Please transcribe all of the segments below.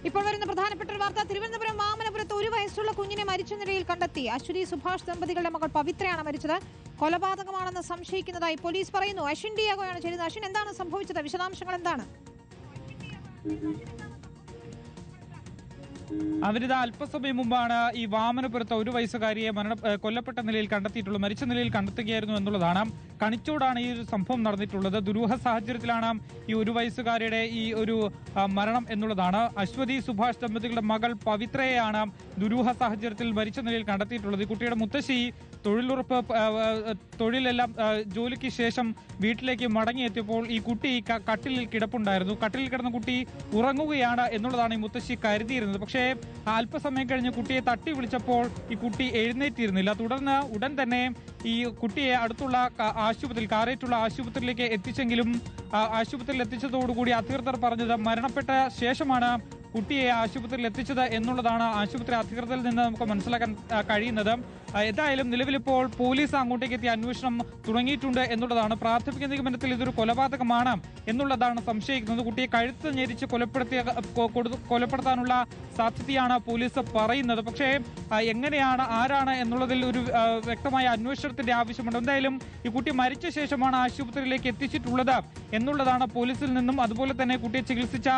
ഇപ്പോൾ വരുന്ന പ്രധാനപ്പെട്ട ഒരു വാർത്ത. തിരുവനന്തപുരം വാമനപുരത്ത് 1 വയസ്സുള്ള കുഞ്ഞിനെ മരിച്ച നിലയിൽ കണ്ടെത്തി. അശ്വതി സുഭാഷ് ദമ്പതികളുടെ മകൾ പവിത്രയാണ് മരിച്ചത്. കൊലപാതകമാണെന്ന് സംശയിക്കുന്നതായി പോലീസ് പറയുന്നു. അശ്വിൻ ഡിയാഗോയാണ് ചേരുന്നത്. അശ്വിൻ, എന്താണ് സംഭവിച്ചത്? വിശദാംശങ്ങൾ എന്താണ്? അവരിത് അല്പസമയം മുമ്പാണ് ഈ വാമനപുരത്ത് 1 വയസ്സുകാരിയെ കൊല്ലപ്പെട്ട നിലയിൽ കണ്ടെത്തിയിട്ടുള്ളത്, മരിച്ച നിലയിൽ കണ്ടെത്തുകയായിരുന്നു എന്നുള്ളതാണ്. കണിച്ചോടാണ് ഈ ഒരു സംഭവം നടന്നിട്ടുള്ളത്. ദുരൂഹ സാഹചര്യത്തിലാണ് ഈ 1 വയസ്സുകാരിയുടെ ഈ ഒരു മരണം എന്നുള്ളതാണ്. അശ്വതി സുഭാഷ് ദമ്പതികളുടെ മകൾ പവിത്രയെയാണ് ദുരൂഹ സാഹചര്യത്തിൽ മരിച്ച നിലയിൽ കണ്ടെത്തിയിട്ടുള്ളത്. ഈ കുട്ടിയുടെ മുത്തശ്ശി തൊഴിലുറപ്പ് തൊഴിലെല്ലാം ജോലിക്ക് ശേഷം വീട്ടിലേക്ക് മടങ്ങിയെത്തിയപ്പോൾ ഈ കുട്ടി കട്ടിലിൽ കിടപ്പുണ്ടായിരുന്നു. കട്ടിലിൽ കിടന്ന കുട്ടി ഉറങ്ങുകയാണ് എന്നുള്ളതാണ് ഈ മുത്തശ്ശി കരുതിയിരുന്നത്. പക്ഷേ അല്പസമയം കഴിഞ്ഞ് കുട്ടിയെ തട്ടി വിളിച്ചപ്പോൾ ഈ കുട്ടി എഴുന്നേറ്റിരുന്നില്ല. തുടർന്ന് ഉടൻ തന്നെ ഈ കുട്ടിയെ അടുത്തുള്ള ആശുപത്രിയിൽ, കാരേറ്റുള്ള ആശുപത്രിയിലേക്ക് എത്തിച്ചെങ്കിലും ആശുപത്രിയിൽ എത്തിച്ചതോടുകൂടി അധികൃതർ പറഞ്ഞത് മരണപ്പെട്ട ശേഷമാണ് കുട്ടിയെ ആശുപത്രിയിൽ എത്തിച്ചത് എന്നുള്ളതാണ് ആശുപത്രി അധികൃതരിൽ നിന്ന് നമുക്ക് മനസ്സിലാക്കാൻ കഴിയുന്നത്. ഏതായാലും നിലവിലിപ്പോൾ പോലീസ് അങ്ങോട്ടേക്ക് എത്തി അന്വേഷണം തുടങ്ങിയിട്ടുണ്ട് എന്നുള്ളതാണ്. പ്രാഥമിക നിഗമനത്തിൽ ഇതൊരു കൊലപാതകമാണ് എന്നുള്ളതാണ് സംശയിക്കുന്നത്. കുട്ടിയെ കഴുത്ത് ഞെരിച്ച് കൊലപ്പെടുത്താനുള്ള സാധ്യതയാണ് പോലീസ് പറയുന്നത്. പക്ഷേ എങ്ങനെയാണ്, ആരാണ് എന്നുള്ളതിൽ ഒരു വ്യക്തമായ അന്വേഷണത്തിന്റെ ആവശ്യമുണ്ട്. എന്തായാലും ഈ കുട്ടി മരിച്ച ശേഷമാണ് ആശുപത്രിയിലേക്ക് എത്തിച്ചിട്ടുള്ളത് എന്നുള്ളതാണ് പോലീസിൽ നിന്നും അതുപോലെ തന്നെ കുട്ടിയെ ചികിത്സിച്ച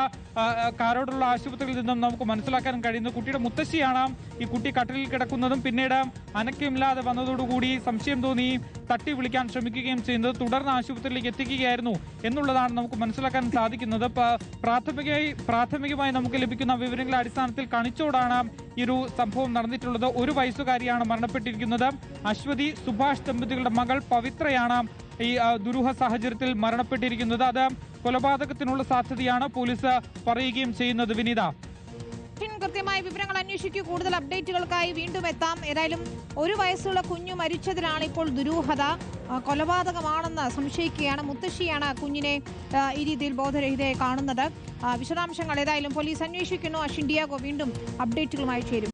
കാരോടുള്ള ആശുപത്രിയിൽ നിന്നും നമുക്ക് മനസ്സിലാക്കാൻ കഴിയുന്നത്. കുട്ടിയുടെ മുത്തശ്ശിയാണ് ഈ കുട്ടി കട്ടിലിൽ കിടക്കുന്നതും പിന്നീട് അനക്കമില്ലാതെ വന്നതോടുകൂടി സംശയം തോന്നി തട്ടി വിളിക്കാൻ ശ്രമിക്കുകയും ചെയ്യുന്നത്. തുടർന്ന് ആശുപത്രിയിലേക്ക് എത്തിക്കുകയായിരുന്നു എന്നുള്ളതാണ് നമുക്ക് മനസ്സിലാക്കാൻ സാധിക്കുന്നത്. പ്രാഥമികമായി നമുക്ക് ലഭിക്കുന്ന വിവരങ്ങളുടെ അടിസ്ഥാനത്തിൽ കണിച്ചോടാണ് ഈ ഒരു സംഭവം നടന്നിട്ടുള്ളത്. 1 വയസ്സുകാരിയാണ് മരണപ്പെട്ടിരിക്കുന്നത്. അശ്വതി സുഭാഷ് ദമ്പതികളുടെ മകൾ പവിത്രയാണ് ഈ ദുരൂഹ സാഹചര്യത്തിൽ മരണപ്പെട്ടിരിക്കുന്നത്. അത് കൊലപാതകത്തിനുള്ള സാധ്യതയാണ് പോലീസ് പറയുകയും ചെയ്യുന്നത്. വിനീത, കൃത്യമായ വിവരങ്ങൾ അന്വേഷിക്കൂ. കൂടുതൽ അപ്ഡേറ്റുകൾക്കായി വീണ്ടും എത്താം. ഏതായാലും 1 വയസ്സുള്ള കുഞ്ഞു മരിച്ചതിലാണ് ഇപ്പോൾ ദുരൂഹത. കൊലപാതകമാണെന്ന് സംശയിക്കുകയാണ്. മുത്തശ്ശിയാണ് കുഞ്ഞിനെ ഈ രീതിയിൽ ബോധരഹിതയെ കാണുന്നത്. വിശദാംശങ്ങൾ ഏതായാലും പോലീസ് അന്വേഷിക്കുന്നു. അശ്വിൻ ഡിയാഗോ വീണ്ടും അപ്ഡേറ്റുകളുമായി ചേരും.